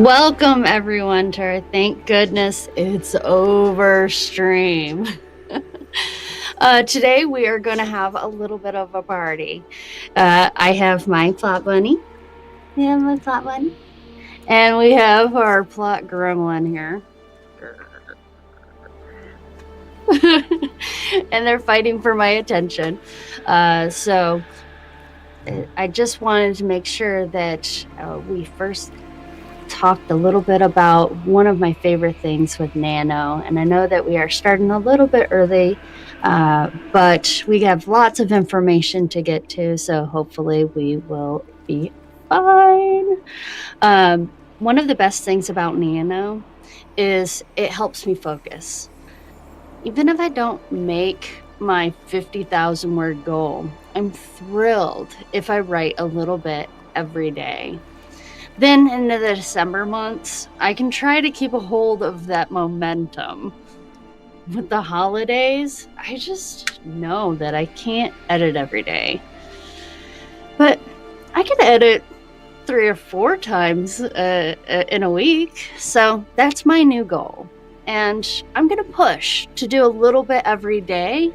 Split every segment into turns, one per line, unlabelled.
Welcome everyone to our Thank Goodness It's Over stream. Today we are going to have a little bit of a party. I have my plot bunny. Yeah, my plot bunny. And we have our plot gremlin here. And they're fighting for my attention. So I just wanted to make sure that we first talked a little bit about one of my favorite things with Nano, and I know that we are starting a little bit early, but we have lots of information to get to, so hopefully we will be fine. One of the best things about Nano is it helps me focus. Even if I don't make my 50,000 word goal, I'm thrilled if I write a little bit every day. Then into the December months, I can try to keep a hold of that momentum. With the holidays, I just know that I can't edit every day. But I can edit 3 or 4 times in a week, so that's my new goal. And I'm going to push to do a little bit every day,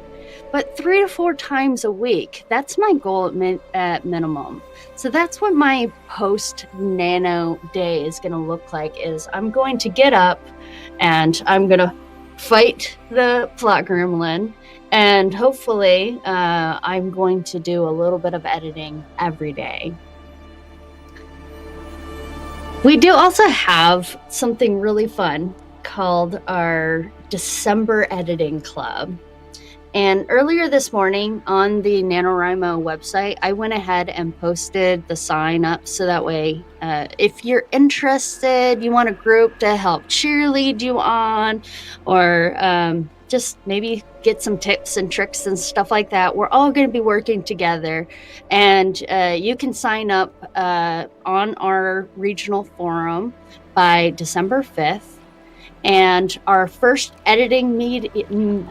but 3 to 4 times a week. That's my goal at minimum. So that's what my post-Nano day is going to look like, is I'm going to get up and I'm going to fight the plot gremlin, and hopefully I'm going to do a little bit of editing every day. We do also have something really fun called our December Editing Club. And earlier this morning on the NaNoWriMo website, I went ahead and posted the sign up so that way, if you're interested, you want a group to help cheerlead you on, or just maybe get some tips and tricks and stuff like that, we're all going to be working together. And you can sign up on our regional forum by December 5th. And our first editing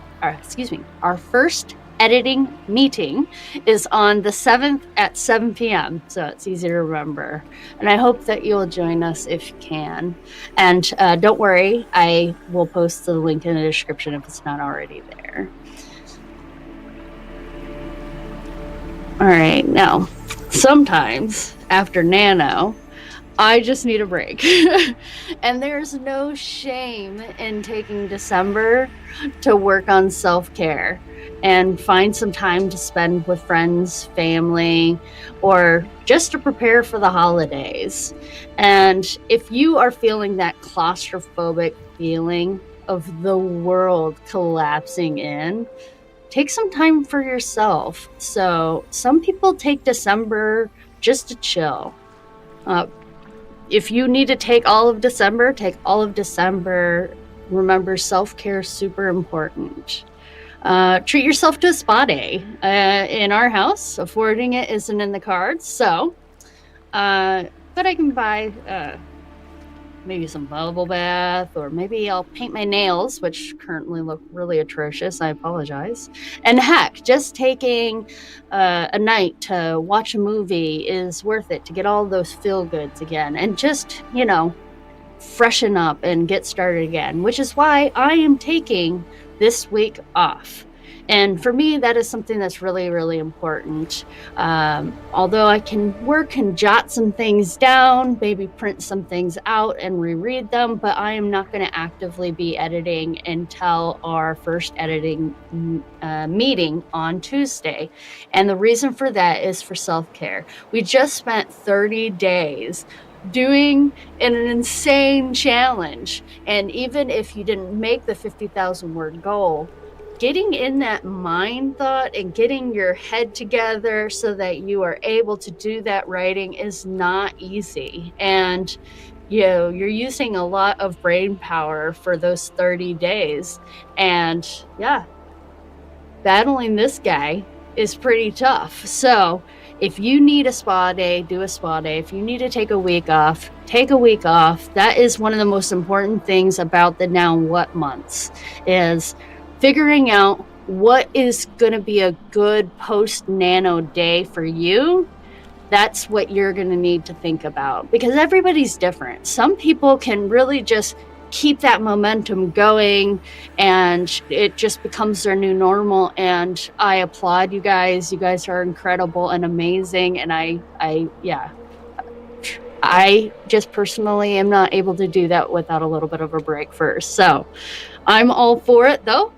our first editing meeting is on the 7th at 7 p.m. So it's easy to remember. And I hope that you'll join us if you can. And don't worry, I will post the link in the description if it's not already there. All right, now, sometimes after Nano, I just need a break. And there's no shame in taking December to work on self-care and find some time to spend with friends, family, or just to prepare for the holidays. And if you are feeling that claustrophobic feeling of the world collapsing in, take some time for yourself. So some people take December just to chill. If you need to take all of December, take all of December. Remember, self-care is super important. Treat yourself to a spa day. In our house, affording it isn't in the cards, so, but I can buy maybe some bubble bath, or maybe I'll paint my nails, which currently look really atrocious. I apologize. And heck, just taking a night to watch a movie is worth it to get all those feel-goods again and just, freshen up and get started again, which is why I am taking this week off. And for me, that is something that's really, really important. Although I can work and jot some things down, maybe print some things out and reread them, but I am not going to actively be editing until our first editing meeting on Tuesday. And the reason for that is for self-care. We just spent 30 days doing an insane challenge. And even if you didn't make the 50,000 word goal, getting in that mind thought and getting your head together so that you are able to do that writing is not easy. And you're using a lot of brain power for those 30 days. And yeah, battling this guy is pretty tough. So if you need a spa day, do a spa day. If you need to take a week off, take a week off. That is one of the most important things about the Now What months, is figuring out what is going to be a good post-Nano day for you that's what you're going to need to think about, because everybody's different. Some people can really just keep that momentum going and it just becomes their new normal. And I applaud you guys. You guys are incredible and amazing. And I just personally am not able to do that without a little bit of a break first. So I'm all for it though.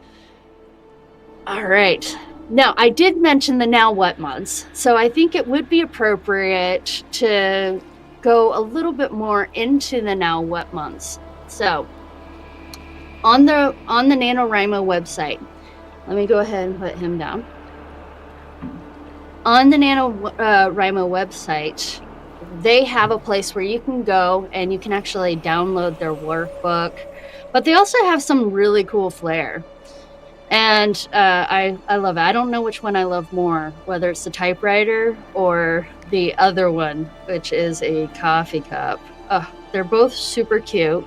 All right. Now, I did mention the now what months. So I think it would be appropriate to go a little bit more into the now what months. So on the NaNoWriMo website, let me go ahead and put him down. On the NaNoWriMo website, they have a place where you can go and you can actually download their workbook, but they also have some really cool flair. And I love it. I don't know which one I love more, whether it's the typewriter or the other one, which is a coffee cup. They're both super cute.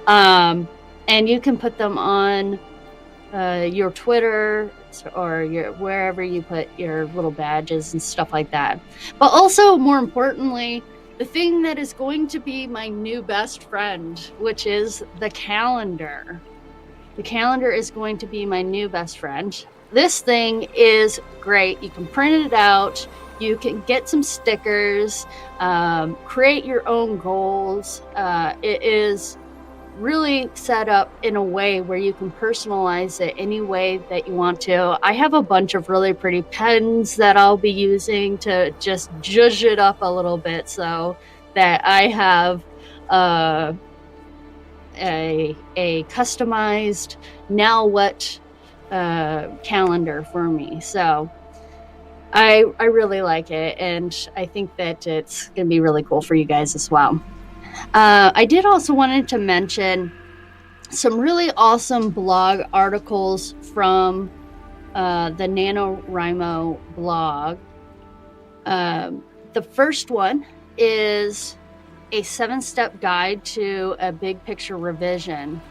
And you can put them on your Twitter or wherever you put your little badges and stuff like that. But also, more importantly, the thing that is going to be my new best friend, which is the calendar. The calendar is going to be my new best friend. This thing is great. You can print it out. You can get some stickers, create your own goals. It is really set up in a way where you can personalize it any way that you want to. I have a bunch of really pretty pens that I'll be using to just zhuzh it up a little bit so that I have a customized now what calendar for me. So I really like it, and I think that it's going to be really cool for you guys as well. I did also wanted to mention some really awesome blog articles from the NaNoWriMo blog. The first one is a 7-step guide to a big picture revision.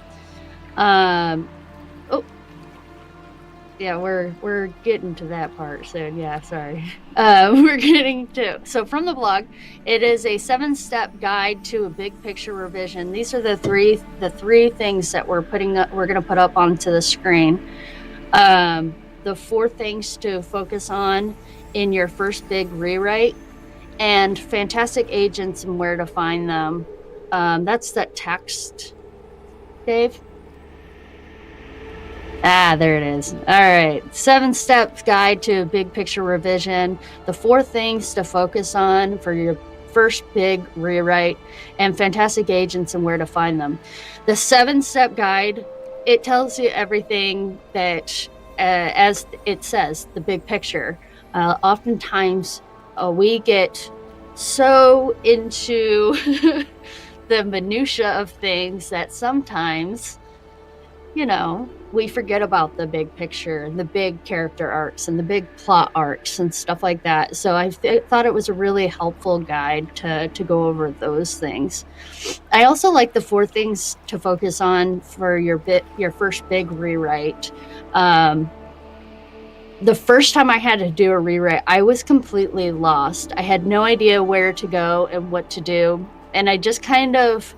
We're getting to that part soon. Yeah, sorry. We're getting to. So from the blog, it is a 7-step guide to a big picture revision. These are the three things that we're going to put up onto the screen. The 4 things to focus on in your first big rewrite, and fantastic agents and where to find them. That's that text, Dave. There it is. All right. 7-step guide to a big picture revision. The 4 things to focus on for your first big rewrite, and fantastic agents and where to find them. The 7-step guide, it tells you everything that, as it says, the big picture. Oftentimes, we get so into the minutia of things that sometimes, we forget about the big picture and the big character arcs and the big plot arcs and stuff like that. So I thought it was a really helpful guide to go over those things. I also like the 4 things to focus on for your first big rewrite. The first time I had to do a rewrite, I was completely lost. I had no idea where to go and what to do. And I just kind of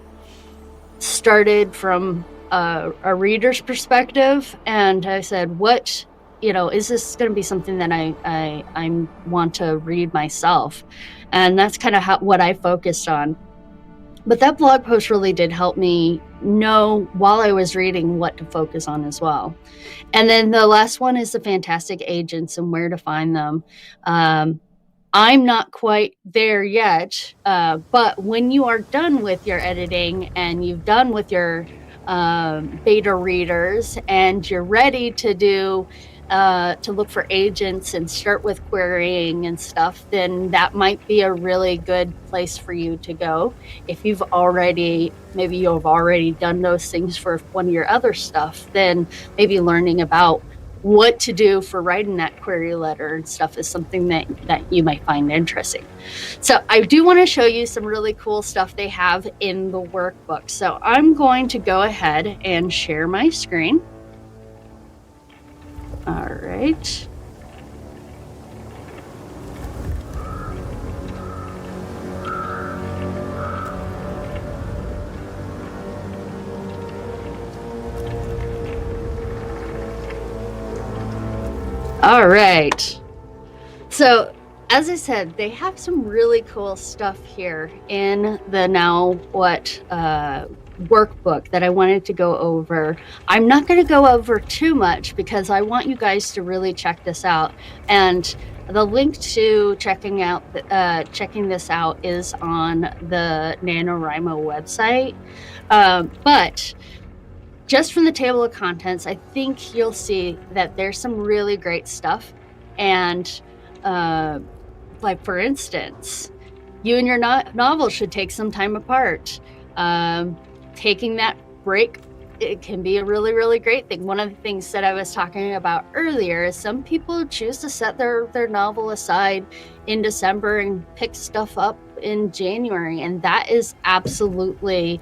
started from a reader's perspective, and I said, what, is this going to be something that I want to read myself? And that's kind of what I focused on. But that blog post really did help me know while I was reading what to focus on as well. And then the last one is the fantastic agents and where to find them. I'm not quite there yet, but when you are done with your editing and you've done with your beta readers and you're ready to do to look for agents and start with querying and stuff, then that might be a really good place for you to go. If you've already done those things for one of your other stuff, then maybe learning about what to do for writing that query letter and stuff is something that you might find interesting. So I do want to show you some really cool stuff they have in the workbook. So I'm going to go ahead and share my screen. All right. All right. So, as I said, they have some really cool stuff here in the Now What workbook that I wanted to go over. I'm not going to go over too much because I want you guys to really check this out. And the link to checking this out is on the NaNoWriMo website. But just from the table of contents, I think you'll see that there's some really great stuff. And like, for instance, you and your novel should take some time apart. Taking that break, it can be a really, really great thing. One of the things that I was talking about earlier is some people choose to set their novel aside in December and pick stuff up in January, and that is absolutely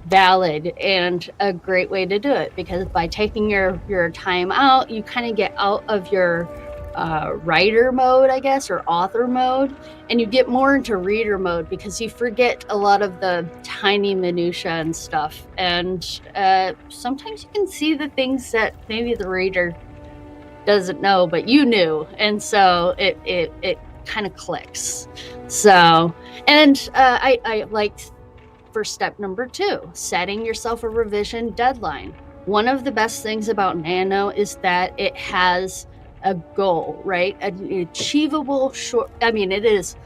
valid and a great way to do it, because by taking your time out, you kind of get out of your writer mode, I guess, or author mode, and you get more into reader mode because you forget a lot of the tiny minutia and stuff, and sometimes you can see the things that maybe the reader doesn't know but you knew, and so it kind of clicks. So, and I liked for step number 2, setting yourself a revision deadline. One of the best things about Nano is that it has a goal, right? An achievable short, I mean, it is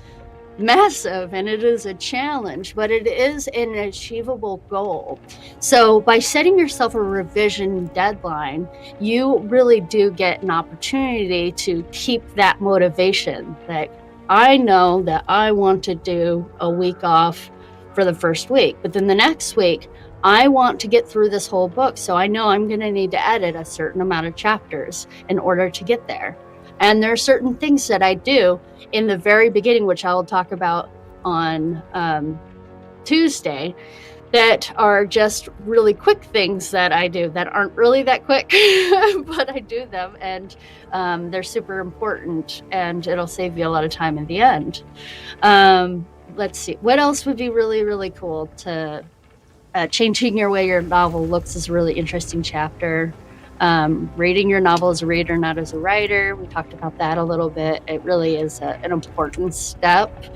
massive and it is a challenge, but it is an achievable goal. So by setting yourself a revision deadline, you really do get an opportunity to keep that motivation. That I know that I want to do a week off for the first week, but then the next week I want to get through this whole book, so I know I'm going to need to edit a certain amount of chapters in order to get there. And there are certain things that I do in the very beginning, which I'll talk about on Tuesday, that are just really quick things that I do that aren't really that quick, but I do them, and they're super important, and it'll save you a lot of time in the end. Let's see, what else would be really, really cool to changing your way your novel looks is a really interesting chapter. Reading your novel as a reader, not as a writer. We talked about that a little bit. It really is an important step,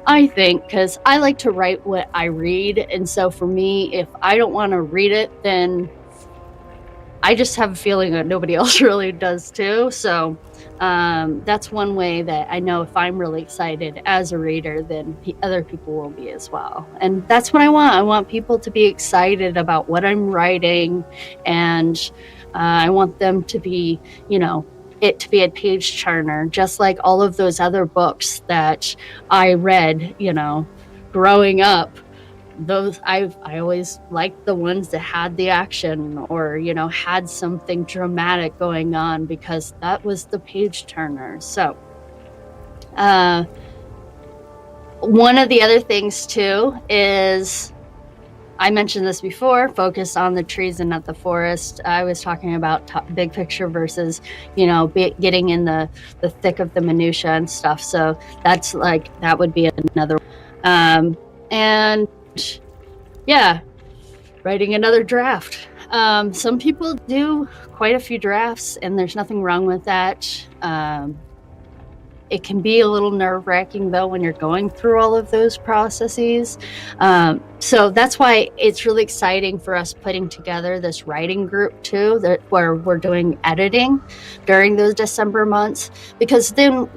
I think, because I like to write what I read. And so for me, if I don't want to read it, then I just have a feeling that nobody else really does too. So that's one way that I know if I'm really excited as a reader, then other people will be as well. And that's what I want. I want people to be excited about what I'm writing, and I want them to be, it to be a page turner, just like all of those other books that I read, growing up. Those I always liked the ones that had the action, or had something dramatic going on, because that was the page turner. So one of the other things too is, I mentioned this before, focus on the trees and not the forest. I was talking about big picture versus, getting in the thick of the minutia and stuff. So that's that would be another. And yeah, writing another draft. Some people do quite a few drafts, and there's nothing wrong with that. It can be a little nerve-wracking, though, when you're going through all of those processes. So that's why it's really exciting for us putting together this writing group, too, where we're doing editing during those December months, because then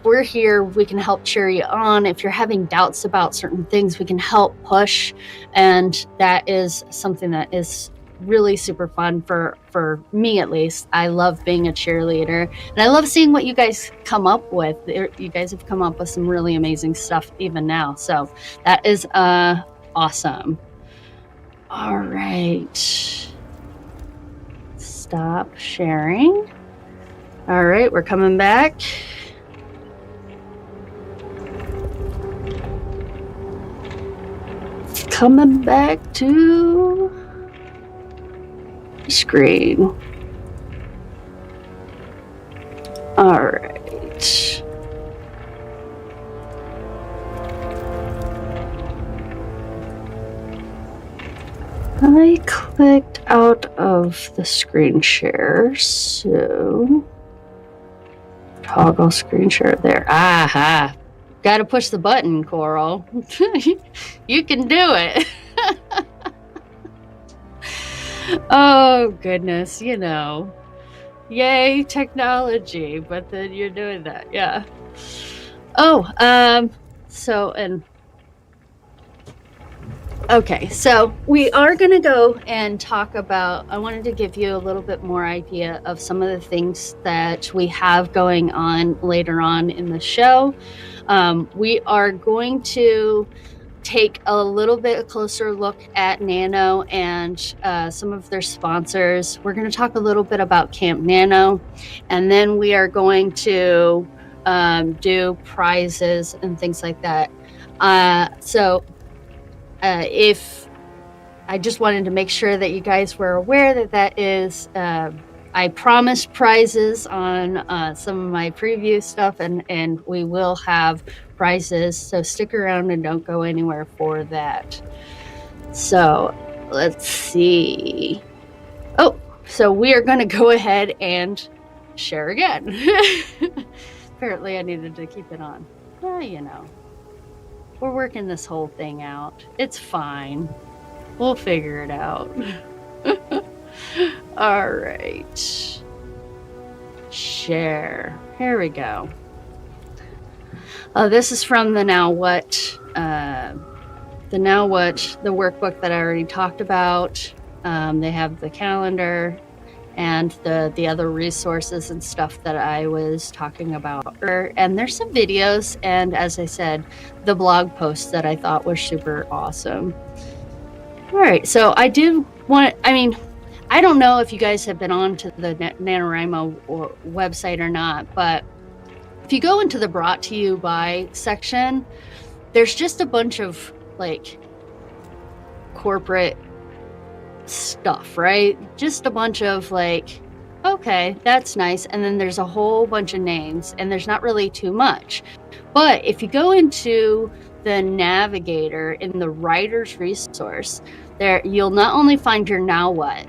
we're here, we can help cheer you on. If you're having doubts about certain things, we can help push. And that is something that is really super fun for me, at least. I love being a cheerleader, and I love seeing what you guys come up with. You guys have come up with some really amazing stuff even now. So that is awesome. All right. Stop sharing. All right, we're coming back. Coming back to the screen. All right. I clicked out of the screen share, so Toggle screen share there. Aha. Gotta push the button, Coral. You can do it. Oh, goodness, you know. Yay, technology, but then you're doing that, yeah. Oh, okay, so we are going to go and talk about, I wanted to give you a little bit more idea of some of the things that we have going on later on in the show. We are going to take a little bit closer look at Nano and some of their sponsors. We're going to talk a little bit about Camp Nano, and then we are going to do prizes and things like that. If I just wanted to make sure that you guys were aware that that is, I promised prizes on some of my preview stuff, and we will have prizes, so stick around and don't go anywhere for that. So let's see. Oh, so we are going to go ahead and share again. Apparently I needed to keep it on. Well, you know, we're working this whole thing out. It's fine. We'll figure it out. All right. Share. Here we go. This is from the Now What, the workbook that I already talked about. They have the calendar and the other resources and stuff that I was talking about. And there's some videos, and as I said, the blog post that I thought was super awesome. All right, so I don't know if you guys have been on to the NaNoWriMo website or not, but if you go into the brought to you by section, there's just a bunch of like corporate stuff, right? Just a bunch of like, okay, that's nice. And then there's a whole bunch of names, and there's not really too much. But if you go into the navigator in the writer's resource, there you'll not only find your Now What,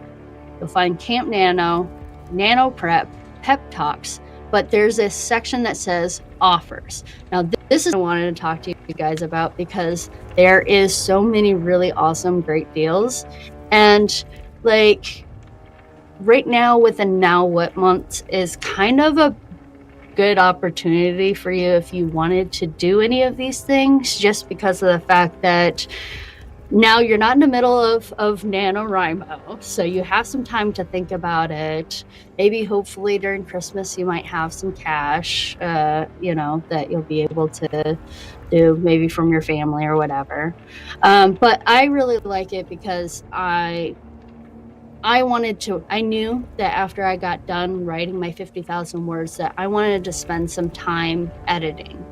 you'll find Camp Nano, Nano Prep, Pep Talks, but there's a section that says offers. Now, this is what I wanted to talk to you guys about, because there is so many really awesome, great deals. And like right now with the Now What month is kind of a good opportunity for you if you wanted to do any of these things, just because of the fact that now you're not in the middle of NaNoWriMo, so you have some time to think about it. Maybe hopefully during Christmas you might have some cash, that you'll be able to do maybe from your family or whatever. But I really like it because I knew that after I got done writing my 50,000 words that I wanted to spend some time editing.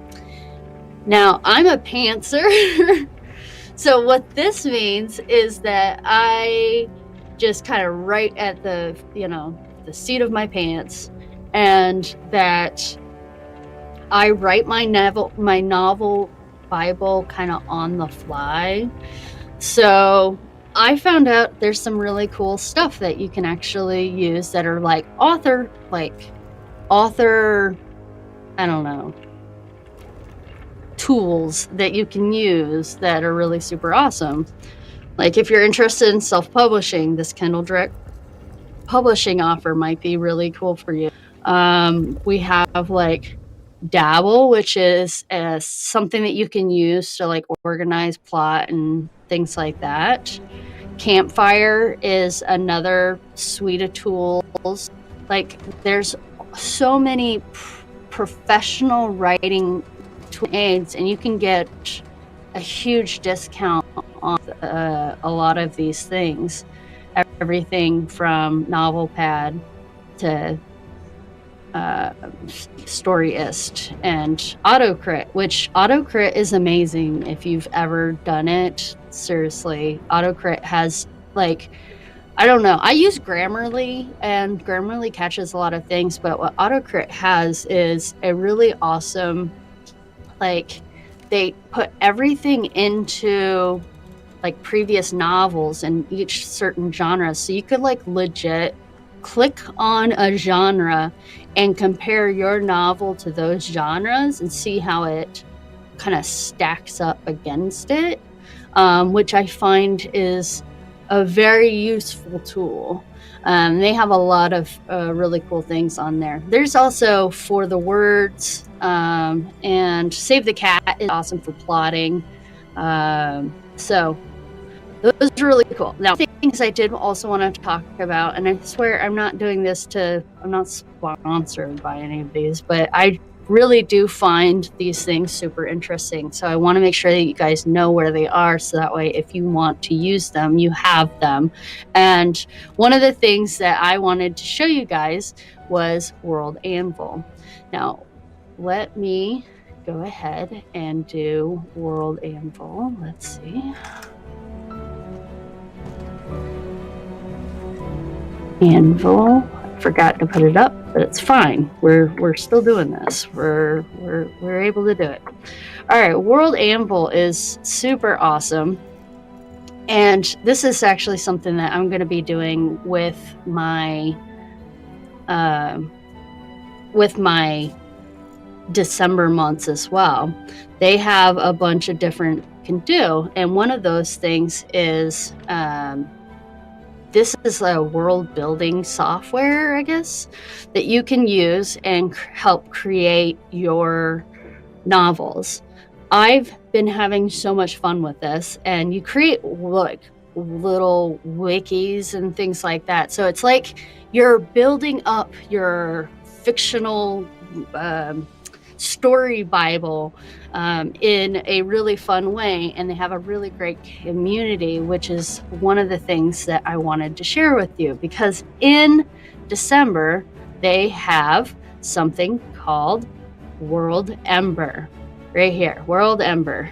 Now, I'm a pantser. So what this means is that I just kind of write at the seat of my pants, and that I write my novel Bible kind of on the fly. So I found out there's some really cool stuff that you can actually use that are like author, I don't know, tools that you can use that are really super awesome. Like if you're interested in self-publishing, this Kindle Direct publishing offer might be really cool for you. We have like Dabble, which is something that you can use to like organize plot and things like that. Campfire is another suite of tools. Like there's so many professional writing aids, and you can get a huge discount on a lot of these things. Everything from NovelPad to Storyist and AutoCrit, which AutoCrit is amazing if you've ever done it. Seriously, AutoCrit has like, I don't know, I use Grammarly, and Grammarly catches a lot of things, but what AutoCrit has is a really awesome, like, they put everything into like previous novels in each certain genre, so you could like legit click on a genre and compare your novel to those genres and see how it kind of stacks up against it, which I find is a very useful tool. They have a lot of really cool things on there. There's also For the Words, and Save the Cat is awesome for plotting. So those are really cool. Now, things I did also want to talk about, and I swear I'm not doing this I'm not sponsored by any of these, but I really do find these things super interesting. So I want to make sure that you guys know where they are, so that way if you want to use them, you have them. And one of the things that I wanted to show you guys was World Anvil. Now, let me go ahead and do World Anvil. Let's see. Anvil. I forgot to put it up, but it's fine. We're still doing this. We're able to do it. All right, World Anvil is super awesome, and this is actually something that I'm going to be doing with my December months as well. They have a bunch of different can do, and one of those things is this is a world building software, I guess, that you can use and help create your novels. I've been having so much fun with this, and you create like little wikis and things like that. So it's like you're building up your fictional story Bible in a really fun way, and they have a really great community, which is one of the things that I wanted to share with you, because in December they have something called World Ember right here. World Ember.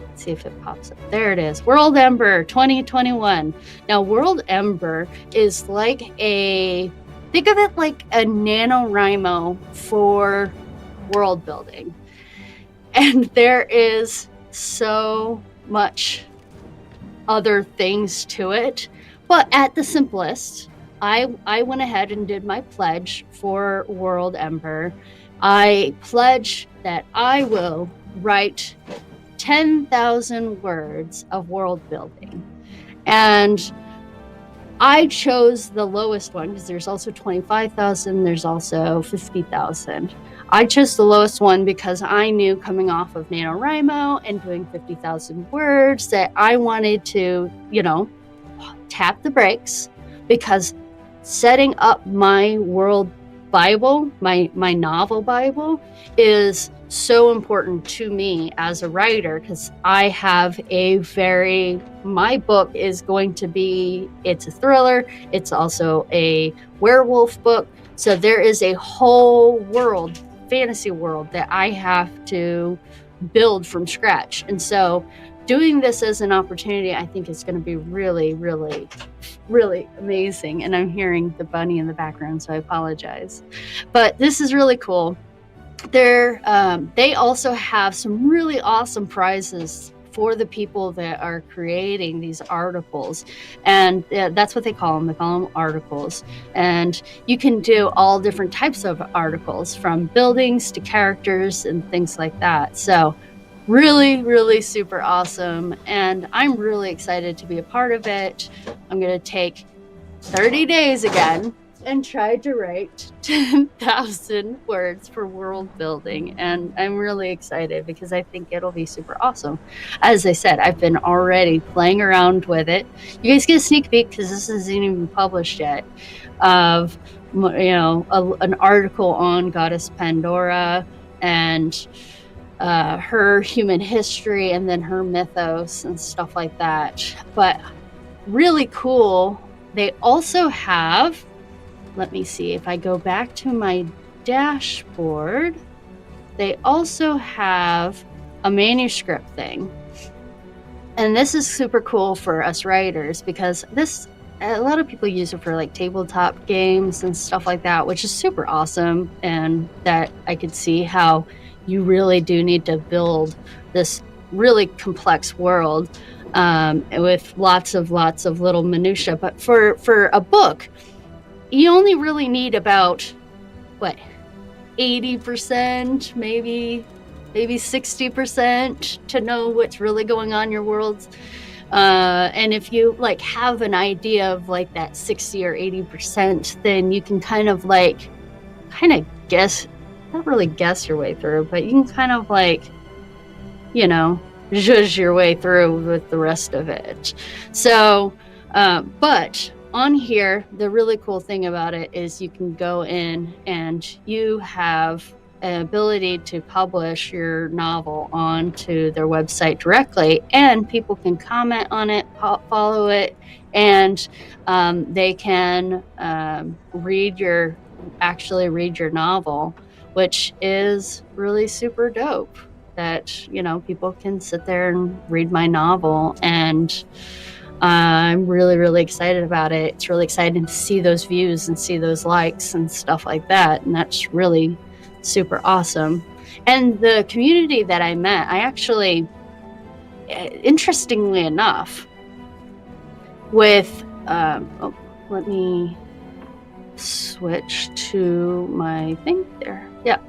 Let's see if it pops up. There it is. World Ember 2021. Now, World Ember is like think of it like a NaNoWriMo for world building, and there is so much other things to it, but at the simplest, I went ahead and did my pledge for World Ember. I pledge that I will write 10,000 words of world building, and I chose the lowest one because there's also 25,000, there's also 50,000. I chose the lowest one because I knew coming off of NaNoWriMo and doing 50,000 words that I wanted to, tap the brakes, because setting up my world Bible, my novel Bible, is so important to me as a writer, because I have my book is going to be, it's a thriller, it's also a werewolf book, so there is a whole world, fantasy world, that I have to build from scratch. And so doing this as an opportunity, I think is going to be really, really, really amazing. And I'm hearing the bunny in the background, so I apologize. But this is really cool. They also have some really awesome prizes for the people that are creating these articles, and that's what they call them. They call them articles, and you can do all different types of articles, from buildings to characters and things like that. So really, really super awesome, and I'm really excited to be a part of it. I'm going to take 30 days again and tried to write 10,000 words for world building, and I'm really excited because I think it'll be super awesome. As I said, I've been already playing around with it. You guys get a sneak peek, because this isn't even published yet, of an article on Goddess Pandora and her human history, and then her mythos and stuff like that. But really cool. They also have, let me see, if I go back to my dashboard, they also have a manuscript thing. And this is super cool for us writers, because a lot of people use it for like tabletop games and stuff like that, which is super awesome. And that I could see how you really do need to build this really complex world with lots of little minutia. But for a book, you only really need about what, 80%, maybe 60% to know what's really going on in your world. And if you like have an idea of like that 60 or 80%, then you can kind of guess, not really guess your way through, but you can kind of like, you know, zhuzh your way through with the rest of it. So, but on here, the really cool thing about it is you can go in and you have an ability to publish your novel onto their website directly, and people can comment on it, follow it, and they can read your novel, which is really super dope. That, you know, people can sit there and read my novel, and I'm really, really excited about it. It's really exciting to see those views and see those likes and stuff like that, and that's really super awesome. And the community that I met, I actually, interestingly enough, with let me switch to my thing there. Yeah.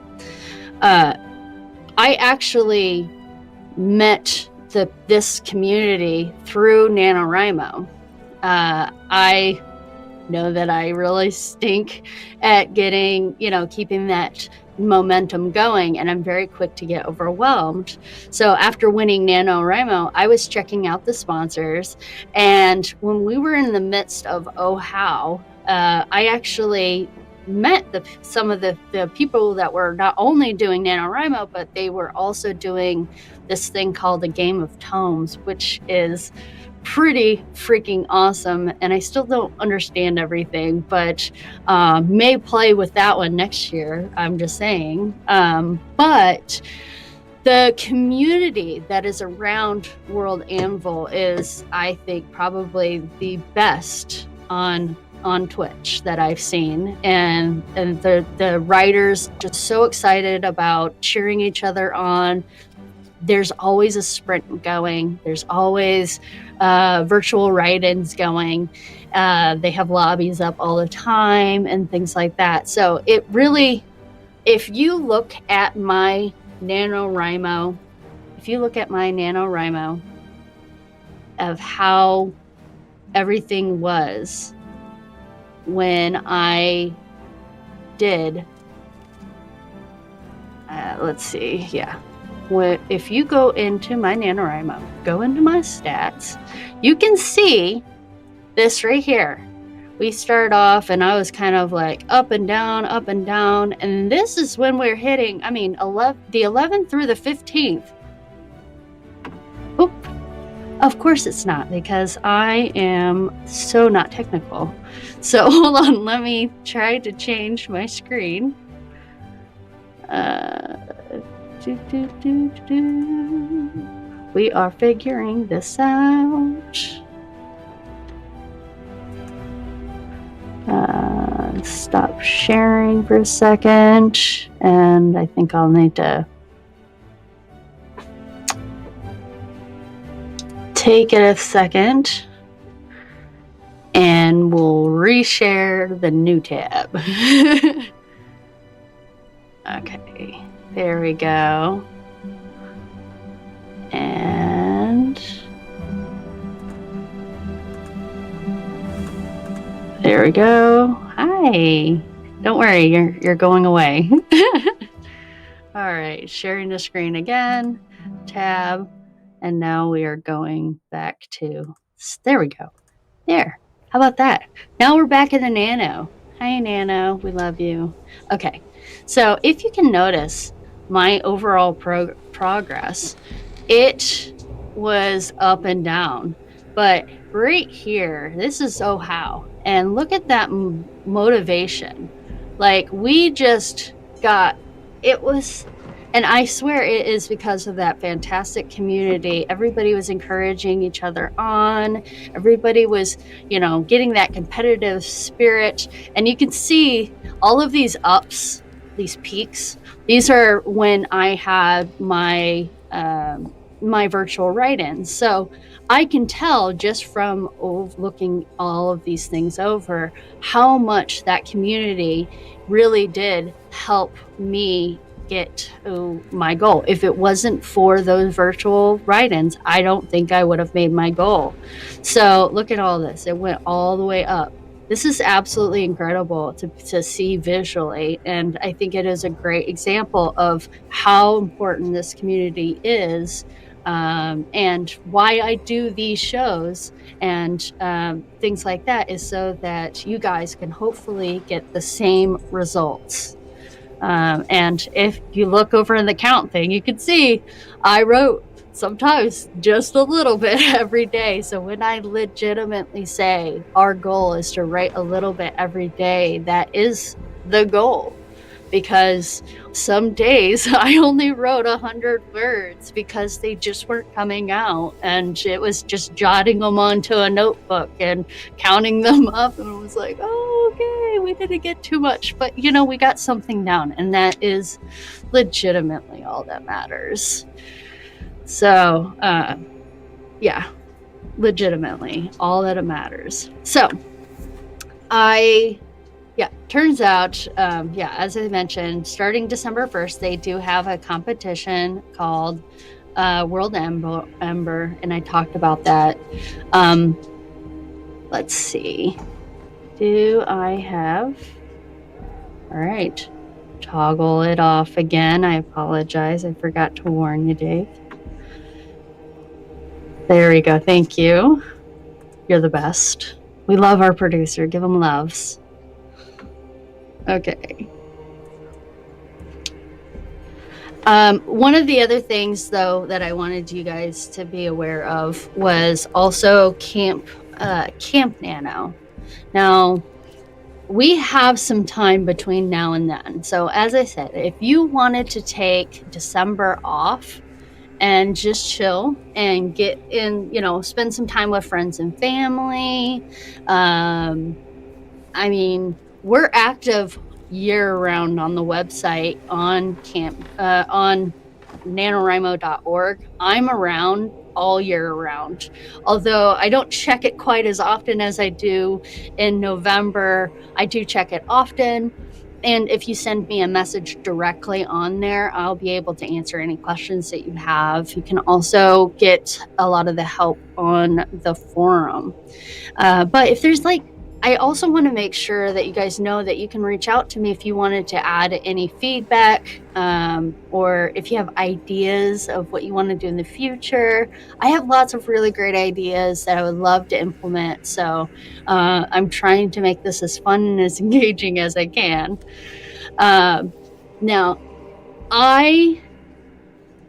I actually met this community through NaNoWriMo. I know that I really stink at getting, you know, keeping that momentum going, and I'm very quick to get overwhelmed. So after winning NaNoWriMo, I was checking out the sponsors, and when we were in the midst of Oh How, I actually met some of the people that were not only doing NaNoWriMo, but they were also doing this thing called the Game of Tomes, which is pretty freaking awesome. And I still don't understand everything, but may play with that one next year. I'm just saying. But the community that is around World Anvil is, I think, probably the best on Twitch that I've seen, and the writers just so excited about cheering each other on. There's always a sprint going. There's always virtual write-ins going. They have lobbies up all the time and things like that. So it really, if you look at my NaNoWriMo, of how everything was when I did, let's see, yeah. If you go into my NaNoWriMo, go into my stats, you can see this right here. We started off and I was kind of like up and down, and this is when we're hitting, I mean, the 11th through the 15th. Oop. Of course it's not, because I am so not technical. So hold on, let me try to change my screen. We are figuring this out. Stop sharing for a second, and I think I'll need to take it a second, and we'll reshare the new tab. Okay, there we go. And there we go. Hi. Don't worry, you're going away. All right, sharing the screen again, tab, and now we are going back to, there we go. There, how about that? Now we're back in the Nano. Hi, Nano, we love you. Okay, so if you can notice my overall progress, it was up and down, but right here, this is Oh How, and look at that motivation. Like, we just got, it was, and I swear it is because of that fantastic community. Everybody was encouraging each other on. Everybody was, you know, getting that competitive spirit. And you can see all of these ups, these peaks. These are when I had my my virtual write-ins. So I can tell just from looking all of these things over how much that community really did help me get my goal. If it wasn't for those virtual write-ins, I don't think I would have made my goal. So look at all this. It went all the way up. This is absolutely incredible to see visually, and I think it is a great example of how important this community is, and why I do these shows and things like that is so that you guys can hopefully get the same results. And if you look over in the count thing, you can see I wrote sometimes just a little bit every day. So when I legitimately say our goal is to write a little bit every day, that is the goal. Because some days I only wrote 100 words because they just weren't coming out, and it was just jotting them onto a notebook and counting them up, and it was like, oh, okay, we didn't get too much, but we got something down, and that is legitimately all that matters. So yeah, legitimately all that matters. So turns out, as I mentioned, starting December 1st, they do have a competition called World Ember, and I talked about that. Let's see. Do I have... All right. Toggle it off again. I apologize. I forgot to warn you, Dave. There we go. Thank you. You're the best. We love our producer. Give him loves. Okay. One of the other things, though, that I wanted you guys to be aware of was also Camp Nano. Now, we have some time between now and then. So, as I said, if you wanted to take December off and just chill and get in, spend some time with friends and family, we're active year-round on the website on NaNoWriMo.org. I'm around all year round, although I don't check it quite as often as I do in November. I do check it often, and if you send me a message directly on there, I'll be able to answer any questions that you have. You can also get a lot of the help on the forum, but if there's I also want to make sure that you guys know that you can reach out to me if you wanted to add any feedback, or if you have ideas of what you want to do in the future. I have lots of really great ideas that I would love to implement. So I'm trying to make this as fun and as engaging as I can. Now, I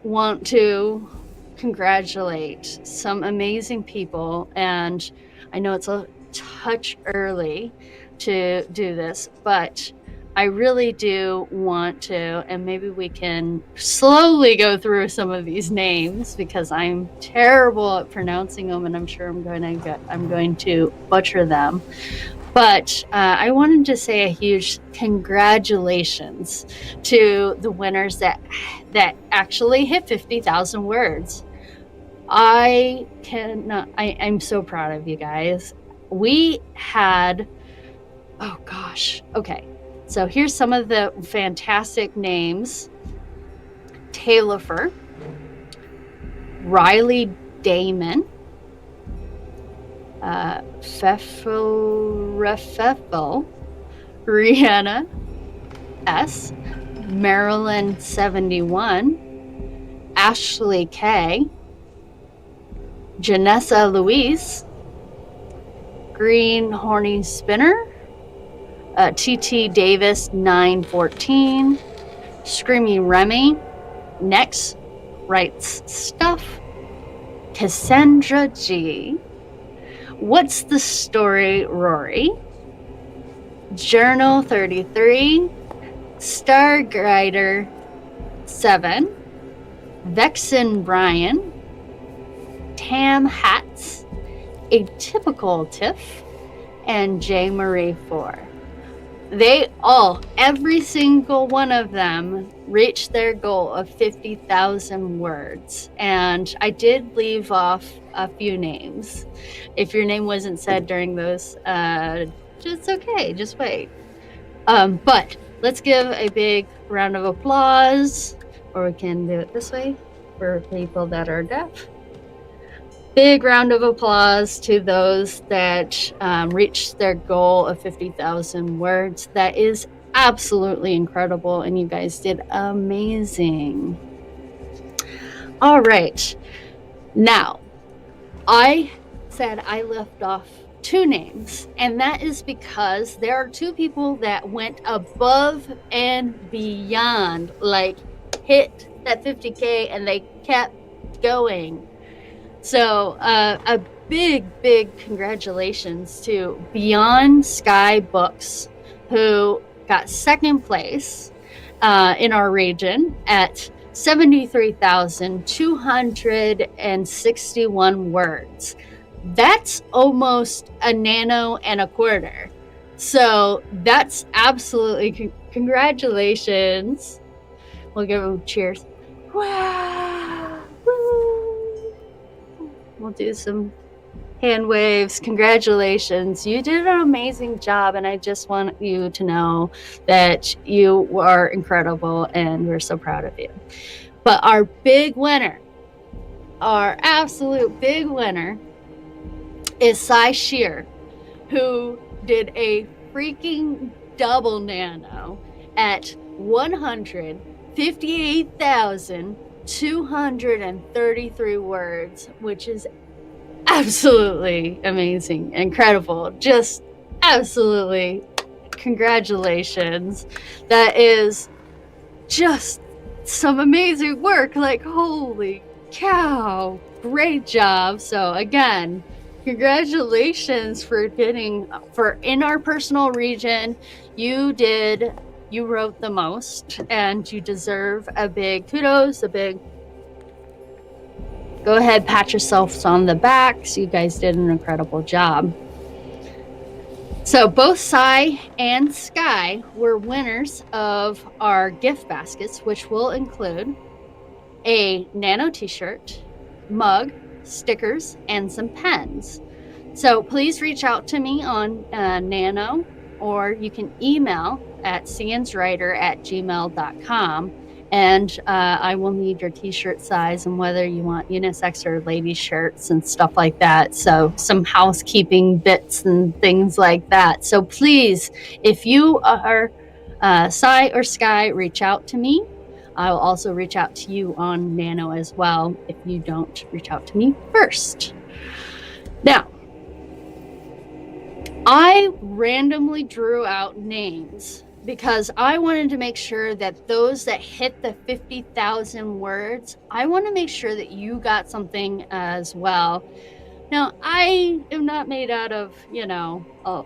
want to congratulate some amazing people, and I know it's a touch early to do this, but I really do want to, and maybe we can slowly go through some of these names because I'm terrible at pronouncing them, and I'm sure I'm going to butcher them. But I wanted to say a huge congratulations to the winners that actually hit 50,000 words. I'm so proud of you guys. We had, oh gosh, okay. So here's some of the fantastic names. Taylor, Riley Damon, Feffel, Rihanna S, Marilyn 71, Ashley K, Janessa Louise, Green Horny Spinner, TT Davis 914, Screamy Remy, Next Writes Stuff, Cassandra G, What's the Story Rory, Journal 33, Stargrider 7, Vexen Brian, Tam Hats, Atypical Tiff, and J. Marie 4. every single one of them reached their goal of 50,000 words. And I did leave off a few names. If your name wasn't said during those, it's okay, just wait. But let's give a big round of applause, or we can do it this way for people that are deaf. Big round of applause to those that reached their goal of 50,000 words. That is absolutely incredible, and you guys did amazing. All right. Now, I said I left off 2 names, and that is because there are 2 people that went above and beyond, like hit that 50K, and they kept going. So a big congratulations to Beyond Sky Books, who got 2nd place in our region at 73,261 words. That's almost a nano and a quarter. So that's absolutely congratulations. We'll give them cheers. Wow. Woo. We'll do some hand waves. Congratulations. You did an amazing job, and I just want you to know that you are incredible, and we're so proud of you. But our big winner, our absolute big winner, is Cy Shear, who did a freaking double nano at 158,233 words, which is absolutely amazing, incredible, just absolutely congratulations. That is just some amazing work, like holy cow, great job. So again, congratulations for in our personal region, you wrote the most, and you deserve a big kudos, go ahead, pat yourselves on the back. So you guys did an incredible job. So both Cy and Sky were winners of our gift baskets, which will include a nano t-shirt, mug, stickers, and some pens. So please reach out to me on Nano, or you can email at sanswriter@gmail.com, and I will need your t-shirt size and whether you want unisex or ladies shirts and stuff like that. So some housekeeping bits and things like that. So please, if you are Cy or Sky, reach out to me. I will also reach out to you on Nano as well if you don't reach out to me first. Now, I randomly drew out names because I wanted to make sure that those that hit the 50,000 words, I want to make sure that you got something as well. Now, I am not made out of,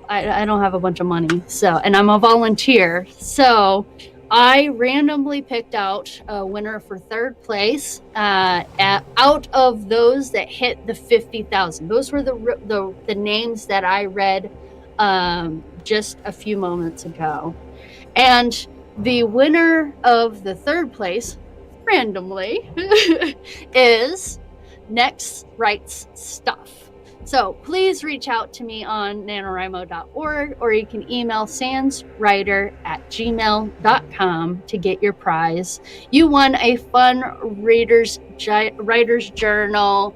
I don't have a bunch of money, and I'm a volunteer, so I randomly picked out a winner for 3rd place out of those that hit the 50,000. Those were the names that I read just a few moments ago. And the winner of the 3rd place, randomly, is Next Writes Stuff. So please reach out to me on NaNoWriMo.org, or you can email sanswriter@gmail.com to get your prize. You won a fun writer's journal,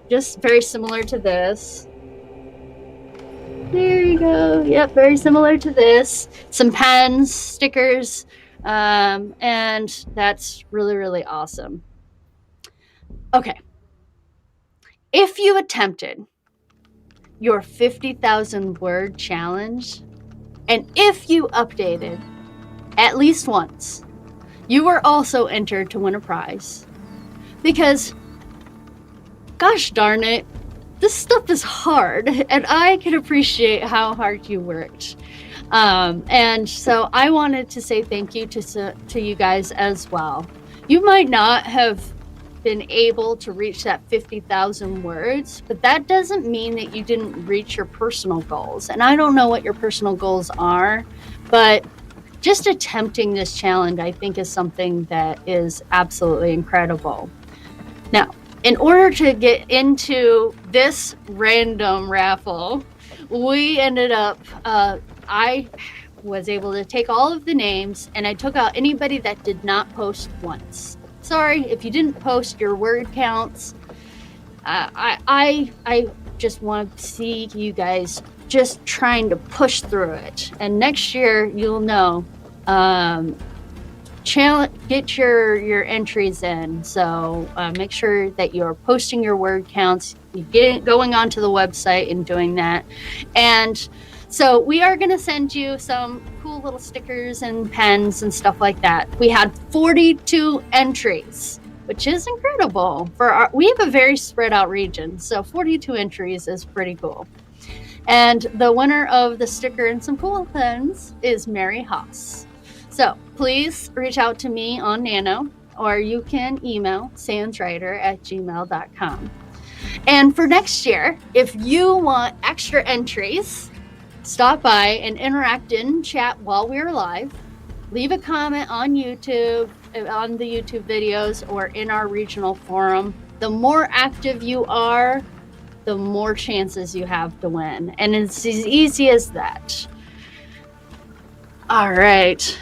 just very similar to this. There you go. Yep, very similar to this. Some pens, stickers, and that's really, really awesome. Okay. If you attempted your 50,000 word challenge, and if you updated at least once, you were also entered to win a prize. Because, gosh darn it, this stuff is hard, and I can appreciate how hard you worked. And so I wanted to say thank you to you guys as well. You might not have been able to reach that 50,000 words, but that doesn't mean that you didn't reach your personal goals. And I don't know what your personal goals are, But just attempting this challenge, I think, is something that is absolutely incredible. Now, in order to get into this random raffle, we ended up, I was able to take all of the names, and I took out anybody that did not post once. Sorry if you didn't post your word counts. I just want to see you guys just trying to push through it. And next year, you'll know. Get your entries in. So make sure that you're posting your word counts, going onto the website and doing that. And so we are going to send you some cool little stickers and pens and stuff like that. We had 42 entries, which is incredible. We have a very spread out region, so 42 entries is pretty cool. And the winner of the sticker and some cool pens is Mary Haas. So please reach out to me on Nano, or you can email sanswriter@gmail.com. And for next year, if you want extra entries, stop by and interact in chat while we're live. Leave a comment on YouTube, on the YouTube videos, or in our regional forum. The more active you are, the more chances you have to win. And it's as easy as that. All right.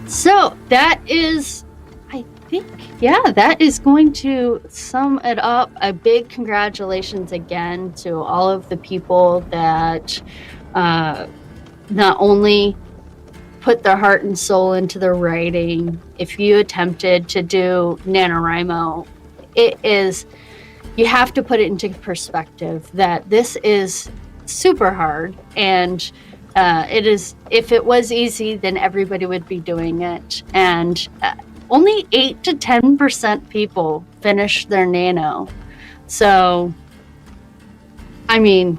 So that is, I think, that is going to sum it up. A big congratulations again to all of the people that not only put their heart and soul into their writing. If you attempted to do NaNoWriMo, you have to put it into perspective that this is super hard, and it is. If it was easy, then everybody would be doing it. And only 8 to 10% people finish their Nano. So, I mean,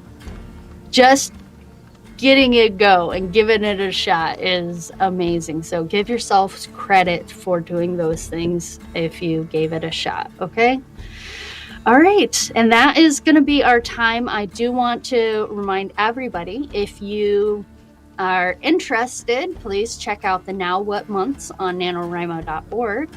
just getting it go and giving it a shot is amazing. So give yourself credit for doing those things if you gave it a shot. Okay. All right. And that is going to be our time. I do want to remind everybody, if you are interested, please check out the Now What Months on NaNoWriMo.org.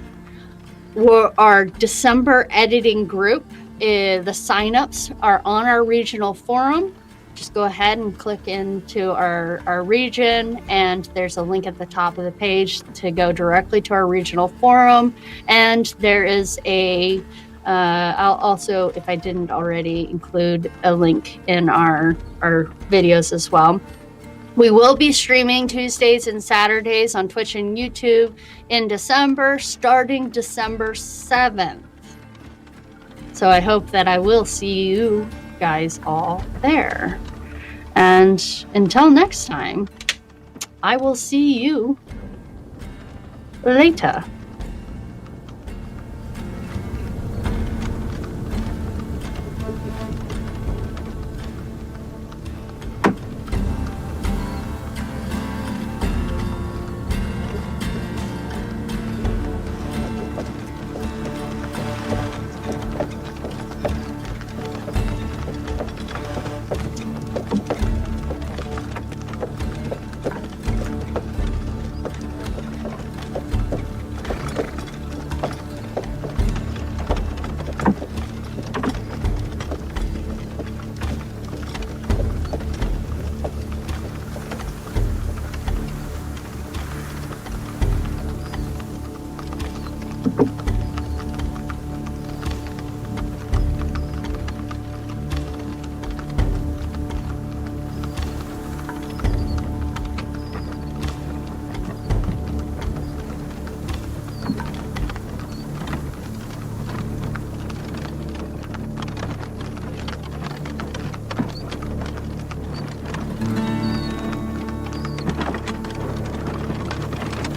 Our December editing group, the signups are on our regional forum. Just go ahead and click into our region, and there's a link at the top of the page to go directly to our regional forum. And there is I'll also, if I didn't already, include a link in our videos as well. We will be streaming Tuesdays and Saturdays on Twitch and YouTube in December, starting December 7th. So I hope that I will see you guys all there. And until next time, I will see you later.